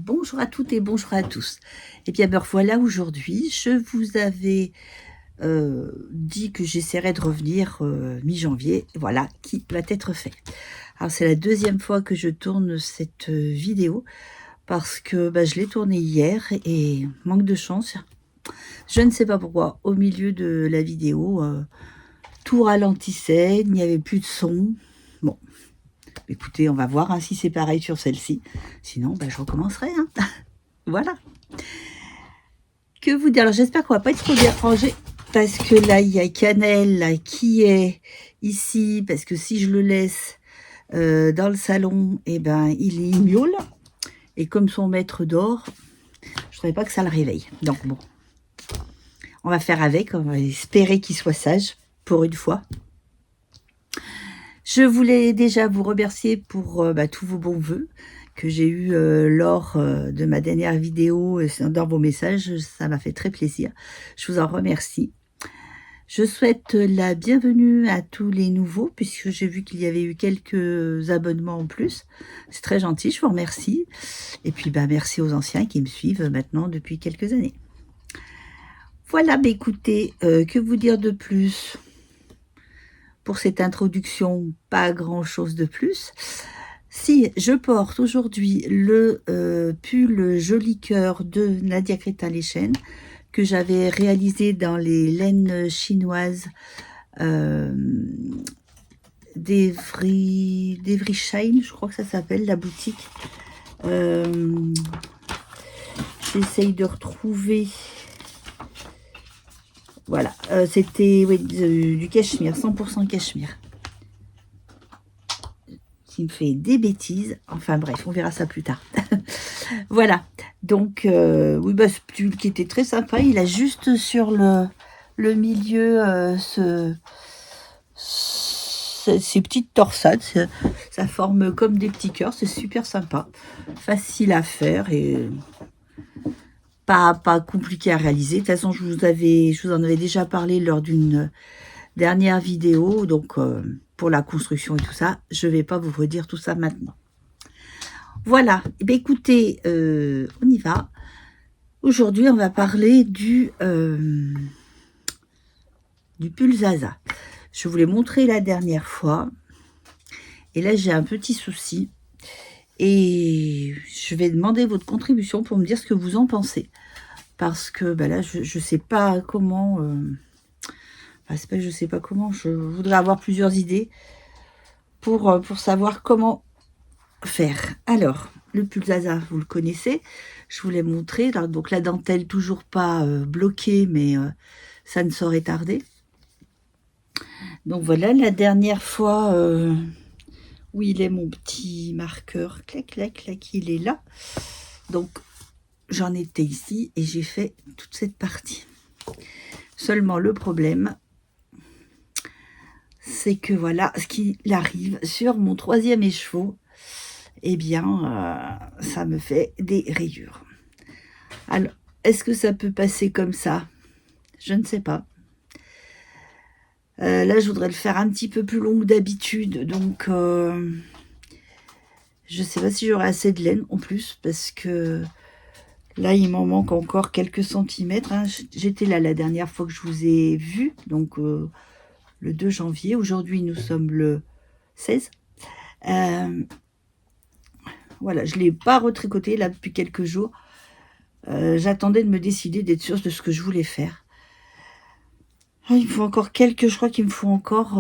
Bonjour à toutes et bonjour à tous. Et bien me revoilà aujourd'hui. Je vous avais dit que j'essaierais de revenir mi-janvier. Voilà qui va être fait. Alors c'est la deuxième fois que je tourne cette vidéo parce que je l'ai tournée hier et manque de chance. Je ne sais pas pourquoi, au milieu de la vidéo, tout ralentissait, il n'y avait plus de son. Bon, écoutez, on va voir si c'est pareil sur celle-ci. Sinon, je recommencerai. Voilà. Que vous dire? Alors j'espère qu'on va pas être trop dérangé parce que là il y a Cannelle là, qui est ici parce que si je le laisse dans le salon, il miaule et comme son maître dort, je voudrais pas que ça le réveille. Donc bon, on va faire avec, on va espérer qu'il soit sage pour une fois. Je voulais déjà vous remercier pour tous vos bons voeux que j'ai eu lors de ma dernière vidéo dans vos messages. Ça m'a fait très plaisir. Je vous en remercie. Je souhaite la bienvenue à tous les nouveaux, puisque j'ai vu qu'il y avait eu quelques abonnements en plus. C'est très gentil, je vous remercie. Et puis merci aux anciens qui me suivent maintenant depuis quelques années. Voilà, écoutez, que vous dire de plus? Pour cette introduction, pas grand-chose de plus. Si, je porte aujourd'hui le pull Joli Cœur de Nadia Crétin-Leschen que j'avais réalisé dans les laines chinoises d'Evry Shine, je crois que ça s'appelle, la boutique. J'essaye de retrouver... Voilà, c'était du cachemire, 100% cachemire. Qui me fait des bêtises. Enfin bref, on verra ça plus tard. Voilà, donc oui, ce pull qui était très sympa. Il a juste sur le milieu ces petites torsades. Ça forme comme des petits cœurs. C'est super sympa. Facile à faire et... Pas compliqué à réaliser. De toute façon, je vous en avais déjà parlé lors d'une dernière vidéo. Donc, pour la construction et tout ça, je ne vais pas vous redire tout ça maintenant. Voilà. Écoutez, on y va. Aujourd'hui, on va parler du pull Zaza. Je vous l'ai montré la dernière fois. Et là, j'ai un petit souci. Et je vais demander votre contribution pour me dire ce que vous en pensez. Parce que là, je ne sais pas comment... c'est pas que je sais pas comment. Je voudrais avoir plusieurs idées pour savoir comment faire. Alors, le pull Zaza, vous le connaissez. Je vous l'ai montré. Alors, donc, la dentelle toujours pas bloquée, mais ça ne saurait tarder. Donc, voilà, la dernière fois... où il est mon petit marqueur, clac, clac, clac, il est là. Donc, j'en étais ici et j'ai fait toute cette partie. Seulement, le problème, c'est que voilà, ce qu'il arrive sur mon troisième écheveau, ça me fait des rayures. Alors, est-ce que ça peut passer comme ça? Je ne sais pas. Là, je voudrais le faire un petit peu plus long que d'habitude, donc... je sais pas si j'aurai assez de laine en plus, parce que là, il m'en manque encore quelques centimètres. J'étais là la dernière fois que je vous ai vu, donc le 2 janvier. Aujourd'hui, nous sommes le 16. Voilà, je ne l'ai pas retricoté là depuis quelques jours. J'attendais de me décider, d'être sûre de ce que je voulais faire. Il me faut encore quelques, je crois qu'il me faut encore...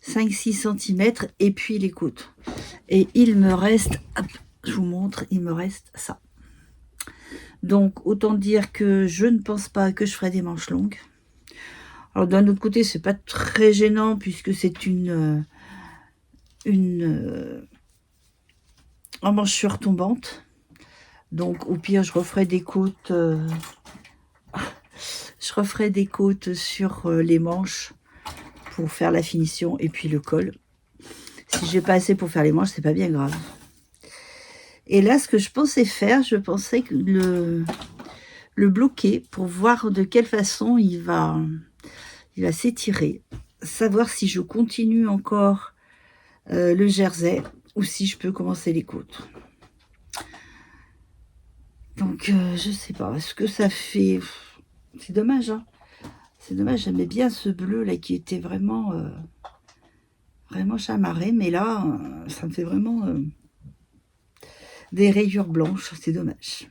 5-6 cm et puis les côtes. Et il me reste, hop, je vous montre, il me reste ça. Donc autant dire que je ne pense pas que je ferai des manches longues. Alors d'un autre côté, c'est pas très gênant puisque c'est une emmanchure tombante. Donc au pire, je referai des côtes sur les manches pour faire la finition et puis le col. Si j'ai pas assez pour faire les manches, c'est pas bien grave. Et là, ce que je pensais faire, je pensais que le bloquer pour voir de quelle façon il va s'étirer. Savoir si je continue encore le jersey ou si je peux commencer les côtes. Donc, je sais pas ce que ça fait. C'est dommage, hein. C'est dommage, j'aimais bien ce bleu là qui était vraiment, vraiment chamarré. Mais là, ça me fait vraiment des rayures blanches. C'est dommage.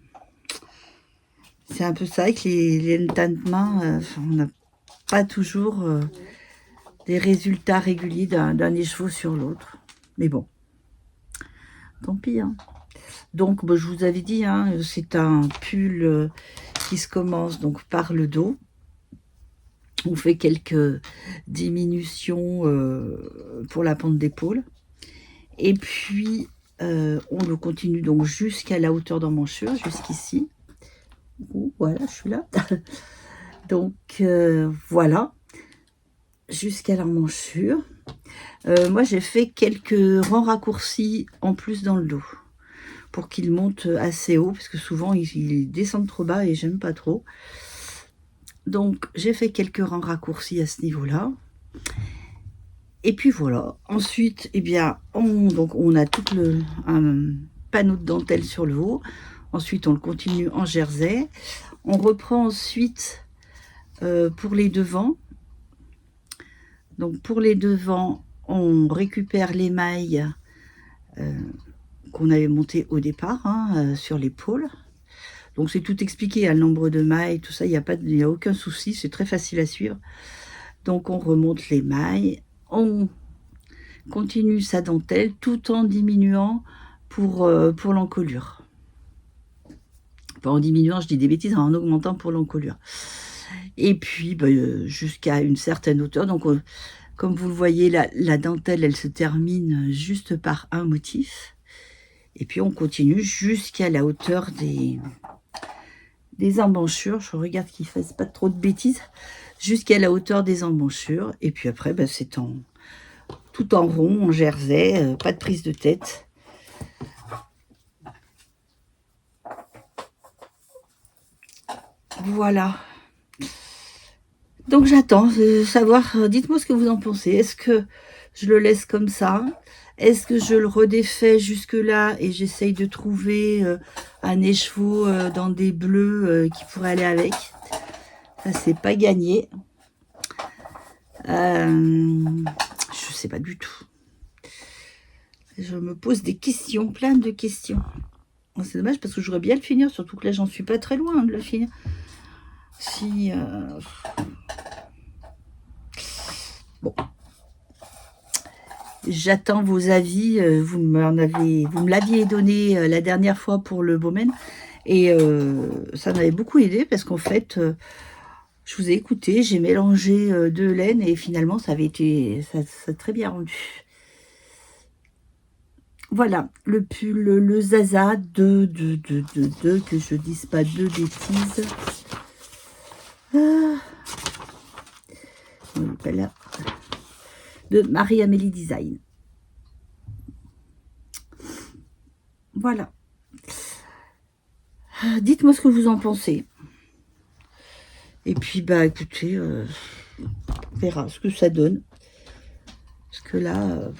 C'est un peu ça avec les laines de main. On n'a pas toujours des résultats réguliers d'un écheveau sur l'autre. Mais bon, tant pis, hein. Donc, bah, je vous avais dit, hein, c'est un pull qui se commence donc par le dos. On fait quelques diminutions pour la pente d'épaule. Et puis, on le continue donc jusqu'à la hauteur d'emmanchure, jusqu'ici. Voilà, je suis là. Donc, voilà, jusqu'à l'emmanchure. Moi, j'ai fait quelques rangs raccourcis en plus dans le dos pour qu'il monte assez haut, parce que souvent, il descend trop bas et j'aime pas trop. Donc, j'ai fait quelques rangs raccourcis à ce niveau-là. Et puis voilà. Ensuite, eh bien, on a tout un panneau de dentelle sur le haut. Ensuite, on le continue en jersey. On reprend ensuite pour les devants. Donc, pour les devants, on récupère les mailles qu'on avait montées au départ, hein, sur l'épaule. Donc, c'est tout expliqué, hein, le nombre de mailles, tout ça, il n'y a aucun souci, c'est très facile à suivre. Donc, on remonte les mailles, on continue sa dentelle tout en diminuant pour l'encolure. Pas en diminuant, je dis des bêtises, en augmentant pour l'encolure. Et puis, bah, jusqu'à une certaine hauteur. Donc, comme vous le voyez, la dentelle, elle se termine juste par un motif. Et puis, on continue jusqu'à la hauteur des emmanchures. Je regarde qu'ils ne fassent pas trop de bêtises. Jusqu'à la hauteur des emmanchures. Et puis après, bah, c'est tout en rond, en jersey, pas de prise de tête. Voilà. Donc j'attends de savoir, dites-moi ce que vous en pensez. Est-ce que je le laisse comme ça? Est-ce que je le redéfais jusque-là et j'essaye de trouver un écheveau dans des bleus qui pourrait aller avec? Ça, c'est pas gagné. Je sais pas du tout. Je me pose des questions, plein de questions. C'est dommage parce que j'aurais bien le finir, surtout que là, j'en suis pas très loin de le finir. Si... Bon. J'attends vos avis. Vous me l'aviez donné la dernière fois pour le Bowman. Et ça m'avait beaucoup aidé parce qu'en fait, je vous ai écouté, j'ai mélangé deux laines et finalement, ça a très bien rendu. Voilà, le pull, le Zaza que je dise pas de bêtises. Pas là. De Marie-Amélie Design. Voilà. Dites-moi ce que vous en pensez. Et puis, bah, écoutez, on verra ce que ça donne. Parce que là,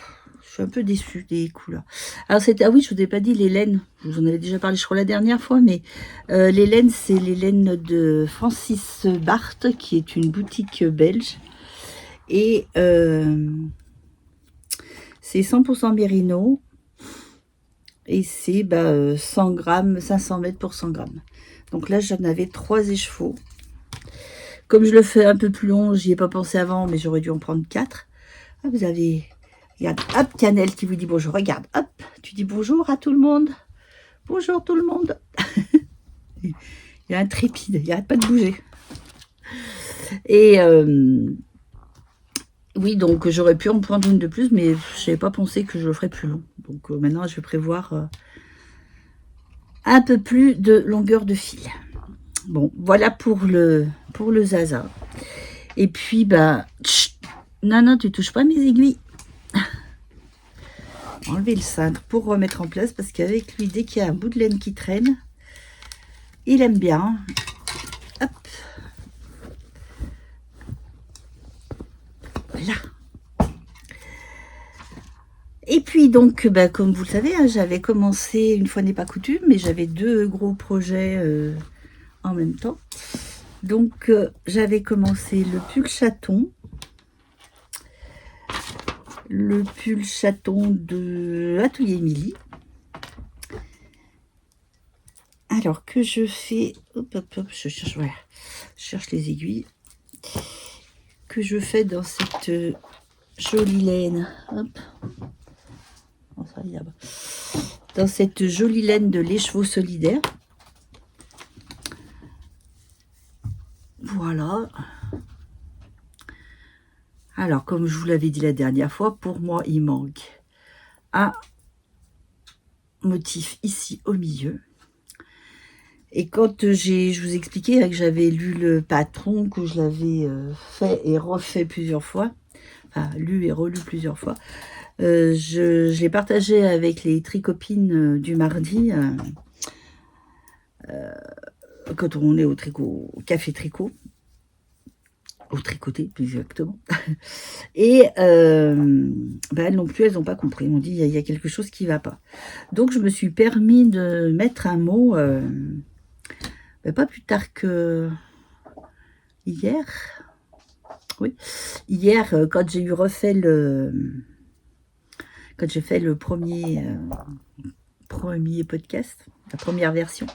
je suis un peu déçue des couleurs. Alors, ah oui, je vous ai pas dit les laines. Je vous en avais déjà parlé, je crois, la dernière fois. Mais les laines, c'est les laines de Francis Barthes, qui est une boutique belge. Et c'est 100% mérino. Et c'est 100 grammes, 500 mètres pour 100 grammes. Donc là, j'en avais 3 écheveaux. Comme je le fais un peu plus long, j'y ai pas pensé avant, mais j'aurais dû en prendre 4. Ah, vous avez... Regarde, hop, Cannelle qui vous dit bonjour. Regarde, hop, tu dis bonjour à tout le monde. Bonjour tout le monde. Il est intrépide, il n'arrête pas de bouger. Et oui, donc j'aurais pu en prendre une de plus, mais je n'avais pas pensé que je le ferais plus long. Donc maintenant, je vais prévoir un peu plus de longueur de fil. Bon, voilà pour le Zaza. Et puis, bah, non, tu touches pas mes aiguilles. Enlever le cintre pour remettre en place, parce qu'avec lui, dès qu'il y a un bout de laine qui traîne, il aime bien. Hop. Voilà. Et puis donc, comme vous le savez, hein, j'avais commencé, une fois n'est pas coutume, mais j'avais 2 gros projets en même temps. Donc j'avais commencé le pull chaton de Atelier Émilie. Alors que je fais, hop, je cherche, voilà, je cherche les aiguilles, que je fais dans cette jolie laine, hop, oh, ça y est, là-bas. Dans cette jolie laine de Les Chevaux Solidaires. Voilà. Alors, comme je vous l'avais dit la dernière fois, pour moi, il manque un motif ici au milieu. Et quand je vous expliquais que j'avais lu le patron, que je l'avais fait et refait plusieurs fois, enfin lu et relu plusieurs fois, je l'ai partagé avec les tricopines du mardi, quand on est au café tricot, au tricoté plus exactement. Et elles non plus, elles n'ont pas compris. Elles m'ont dit, il y a quelque chose qui ne va pas. Donc je me suis permis de mettre un mot, pas plus tard que hier. Oui, hier, quand j'ai refait quand j'ai fait le premier podcast, la première version,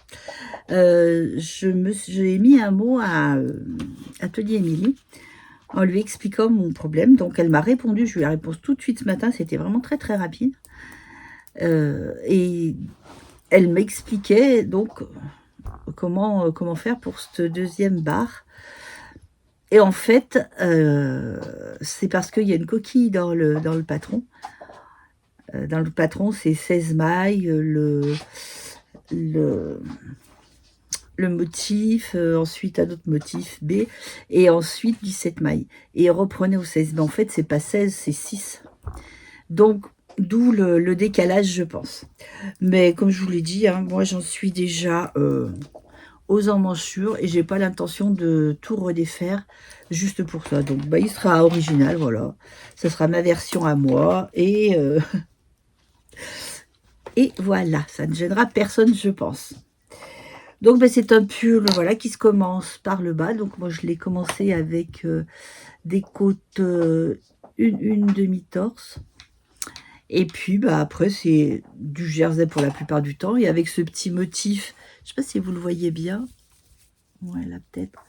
j'ai mis un mot à Atelier Émilie en lui expliquant mon problème. Donc elle m'a répondu, je lui ai répondu tout de suite ce matin, c'était vraiment très très rapide. Et elle m'expliquait donc comment faire pour cette deuxième barre. Et en fait, c'est parce qu'il y a une coquille dans le patron. Dans le patron, c'est 16 mailles, le motif, ensuite un autre motif B, et ensuite 17 mailles. Et reprenez au 16. Mais en fait, c'est pas 16, c'est 6. Donc, d'où le décalage, je pense. Mais comme je vous l'ai dit, hein, moi, j'en suis déjà aux emmanchures et j'ai pas l'intention de tout redéfaire juste pour ça. Donc, il sera original, voilà. Ce sera ma version à moi et voilà, ça ne gênera personne, je pense. Donc, c'est un pull, voilà, qui se commence par le bas. Donc, moi, je l'ai commencé avec des côtes une demi-torse. Et puis, après, c'est du jersey pour la plupart du temps. Et avec ce petit motif, je ne sais pas si vous le voyez bien. Ouais, là, peut-être.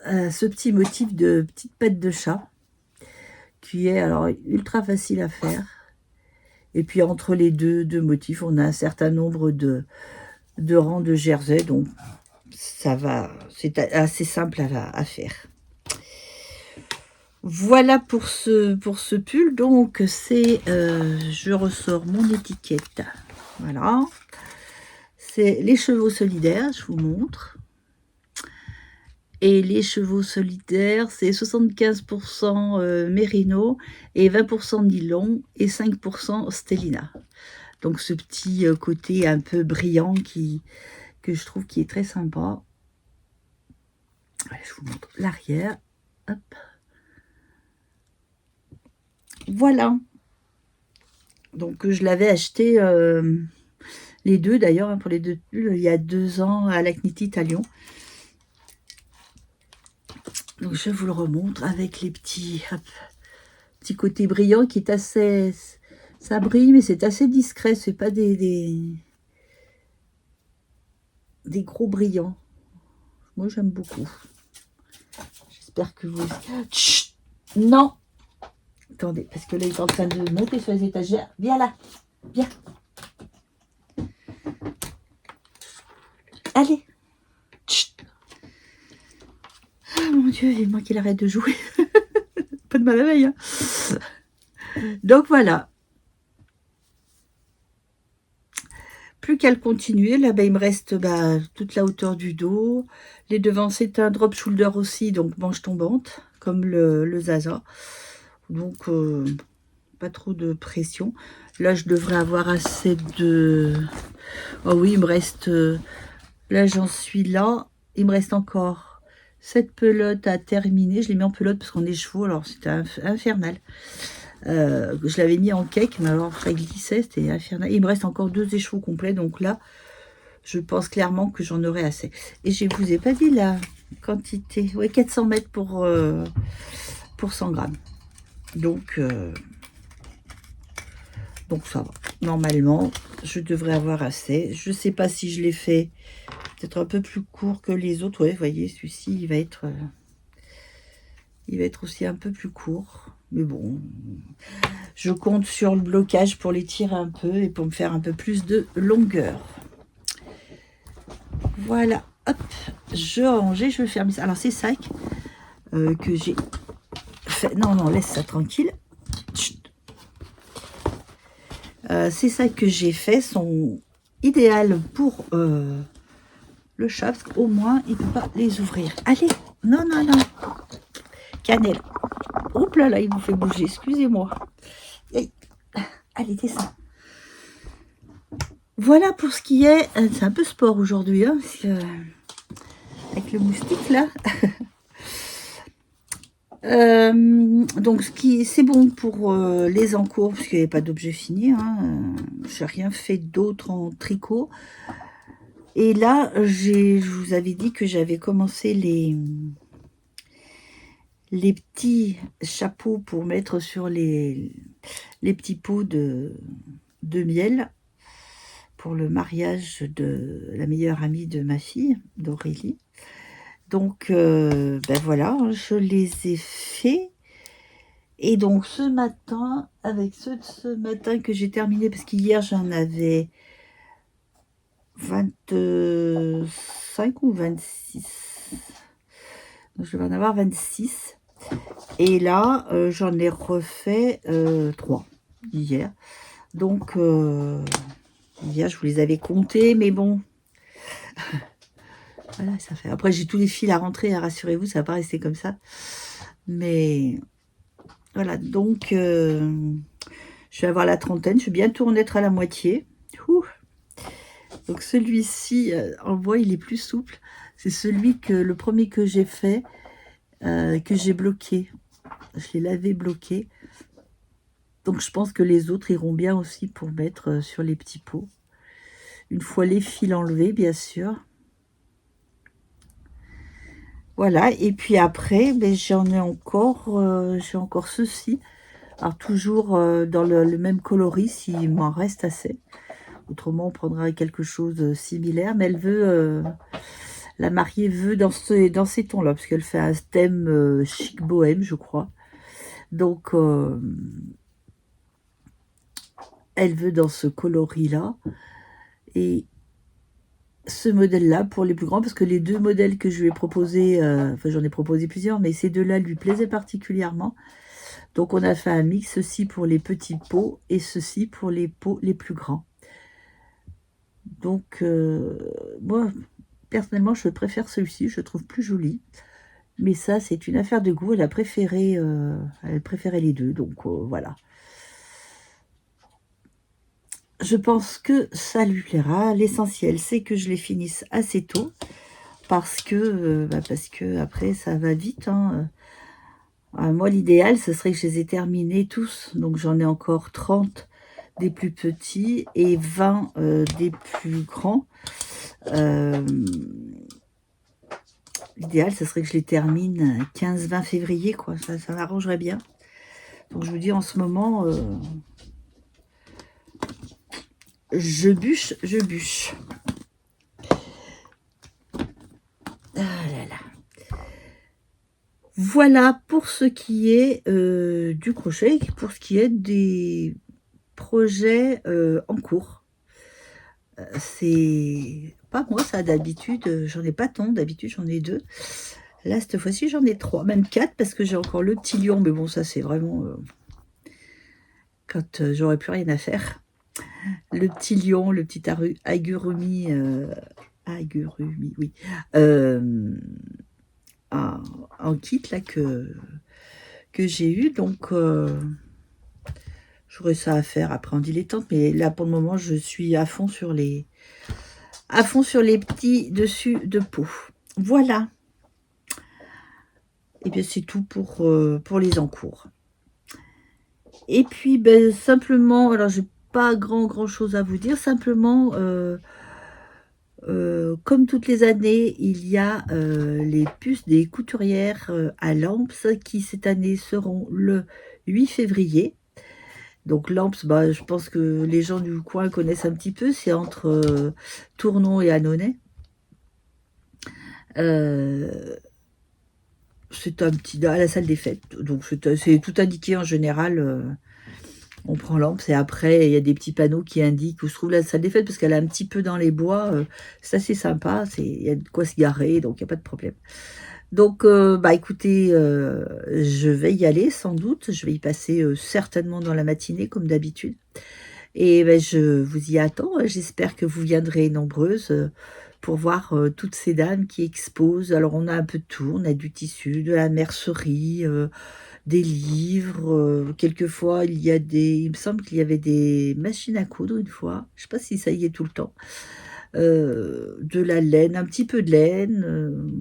Ce petit motif de petite patte de chat, qui est alors ultra facile à faire. Et puis, entre les deux motifs, on a un certain nombre de rangs de jersey. Donc, ça va, c'est assez simple à faire. Voilà pour ce pull. Donc, je ressors mon étiquette. Voilà. C'est Les Chevaux Solidaires, je vous montre. Et Les Chevaux Solidaires, c'est 75% mérino et 20% nylon et 5% stellina. Donc, ce petit côté un peu brillant que je trouve qui est très sympa. Allez, je vous montre l'arrière. Hop. Voilà. Donc, je l'avais acheté, les deux d'ailleurs, pour les deux pulls, il y a 2 ans à Lacniti à Lyon. Donc, je vous le remontre avec les petits côtés brillants qui est assez... Ça brille, mais c'est assez discret. C'est pas des gros brillants. Moi, j'aime beaucoup. J'espère que vous... Chut, non. Attendez, parce que là, il est en train de monter sur les étagères. Viens là. Viens. Allez. Chut. Ah, mon Dieu, vivement qu'il arrête de jouer. Pas de mal à veille. Hein. Donc, voilà. Plus qu'à le continuer. Là, il me reste toute la hauteur du dos. Les devants, c'est un drop shoulder aussi, donc manche tombante, comme le Zaza. Donc, pas trop de pression. Là, je devrais avoir assez de... Oh oui, il me reste... là, j'en suis là. Il me reste encore cette pelote à terminer. Je l'ai mis en pelote parce qu'on est chevaux, alors c'était infernal. Je l'avais mis en cake, mais alors ça glissait, c'était infernal. Il me reste encore 2 échos complets, donc là, je pense clairement que j'en aurai assez. Et je vous ai pas dit la quantité. Ouais, 400 mètres pour 100 grammes. Donc ça va. Normalement, je devrais avoir assez. Je sais pas si je l'ai fait peut-être un peu plus court que les autres. Ouais, vous voyez, celui-ci, il va être aussi un peu plus court. Mais bon, je compte sur le blocage pour les tirer un peu et pour me faire un peu plus de longueur. Voilà, hop, je range, je vais fermer ça. Alors ces sacs que j'ai fait, non, laisse ça tranquille. Ces sacs que j'ai fait sont idéaux pour le chat, parce qu'au moins il ne peut pas les ouvrir. Allez, non, cannelle. Oups là, il vous fait bouger, excusez-moi. Allez, descends. Voilà pour ce qui est... C'est un peu sport aujourd'hui, hein, parce que, avec le moustique, là. Donc, c'est bon pour les encours, parce qu'il n'y avait pas d'objet fini. Hein. Je n'ai rien fait d'autre en tricot. Et là, je vous avais dit que j'avais commencé les petits chapeaux pour mettre sur les petits pots de miel pour le mariage de la meilleure amie de ma fille, d'Aurélie. Donc, ben voilà, je les ai faits. Et donc, ce matin, avec ceux de ce matin que j'ai terminé, parce qu'hier, j'en avais 25 ou 26. Donc, je vais en avoir 26. Et là, j'en ai refait 3 hier. Donc, hier, je vous les avais comptés, mais bon. Voilà, ça fait. Après, j'ai tous les fils à rentrer, rassurez-vous, ça va pas rester comme ça. Mais voilà, donc je vais avoir la trentaine, je vais bientôt en être à la moitié. Ouh. Donc celui-ci, en bois, il est plus souple. C'est le premier que j'ai fait, que j'ai bloqué. Je l'ai lavé bloqué. Donc je pense que les autres iront bien aussi pour mettre sur les petits pots. Une fois les fils enlevés, bien sûr. Voilà, et puis après, ben, j'en ai encore, j'ai encore ceci. Alors toujours dans le même coloris, s'il m'en reste assez. Autrement, on prendra quelque chose de similaire. Mais elle veut, la mariée veut dans ces tons-là, parce qu'elle fait un thème chic bohème, je crois. Donc, elle veut dans ce coloris-là. Et ce modèle-là pour les plus grands, parce que les 2 modèles que je lui ai proposés, enfin j'en ai proposé plusieurs, mais ces 2-là lui plaisaient particulièrement. Donc on a fait un mix, ceci pour les petits pots et ceci pour les pots les plus grands. Donc moi, personnellement, je préfère celui-ci, je le trouve plus joli. Mais ça, c'est une affaire de goût, elle préférait les 2, donc voilà. Je pense que ça lui plaira. L'essentiel, c'est que je les finisse assez tôt. Parce que après, ça va vite. Hein. Moi, l'idéal, ce serait que je les ai terminés tous. Donc, j'en ai encore 30 des plus petits et 20 des plus grands. L'idéal, ce serait que je les termine 15-20 février. Quoi. Ça m'arrangerait bien. Donc, je vous dis, en ce moment... je bûche. Ah là là. Voilà pour ce qui est du crochet, pour ce qui est des projets en cours. C'est pas moi ça, d'habitude, j'en ai pas tant, d'habitude j'en ai 2. Là, cette fois-ci, j'en ai 3, même 4, parce que j'ai encore le petit lion, mais bon, ça c'est vraiment quand j'aurai plus rien à faire. Le petit lion, le petit agurumi, oui, en kit là que j'ai eu, donc j'aurais ça à faire après en dilettante, mais là pour le moment je suis à fond sur les petits dessus de peau. Voilà, et bien c'est tout pour les encours. Et puis, ben, simplement, alors j'ai pas grand chose à vous dire, simplement, comme toutes les années, il y a, les puces des couturières, à Lemps qui cette année seront le 8 février. Donc Lemps, bah, je pense que les gens du coin connaissent un petit peu, c'est entre, Tournon et Annonay. Heu, c'est un petit à la salle des fêtes, donc c'est tout indiqué en général, on prend Lemps et après il y a des petits panneaux qui indiquent où se trouve la salle des fêtes parce qu'elle est un petit peu dans les bois, c'est assez sympa, il y a de quoi se garer, donc il y a pas de problème. Donc bah, écoutez, je vais y aller sans doute, je vais y passer, certainement dans la matinée comme d'habitude et beh, je vous y attends, j'espère que vous viendrez nombreuses, pour voir, toutes ces dames qui exposent. Alors on a un peu de tout, on a du tissu, de la mercerie, des livres, quelquefois il me semble qu'il y avait des machines à coudre une fois, je sais pas si ça y est tout le temps. De la laine, un petit peu de laine,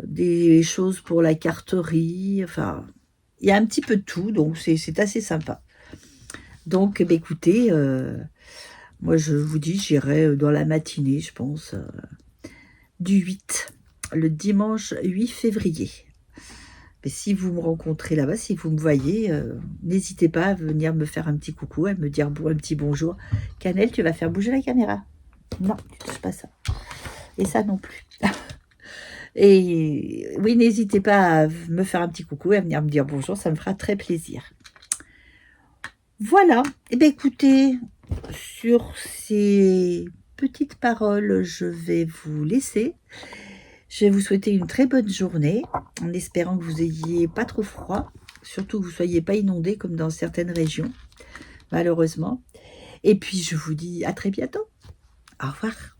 des choses pour la carterie, enfin, il y a un petit peu de tout, donc c'est assez sympa. Donc, beh, écoutez, moi je vous dis, j'irai, dans la matinée, je pense, du 8, le dimanche 8 février. Et si vous me rencontrez là-bas, si vous me voyez, n'hésitez pas à venir me faire un petit coucou, à me dire un petit bonjour. Cannelle, tu vas faire bouger la caméra? Non, tu touches pas ça. Et ça non plus. Et oui, n'hésitez pas à me faire un petit coucou et à venir me dire bonjour, ça me fera très plaisir. Voilà. Et bien écoutez, sur ces petites paroles, je vais vous laisser. Je vais vous souhaiter une très bonne journée, en espérant que vous ayez pas trop froid, surtout que vous ne soyez pas inondés comme dans certaines régions, malheureusement. Et puis je vous dis à très bientôt. Au revoir.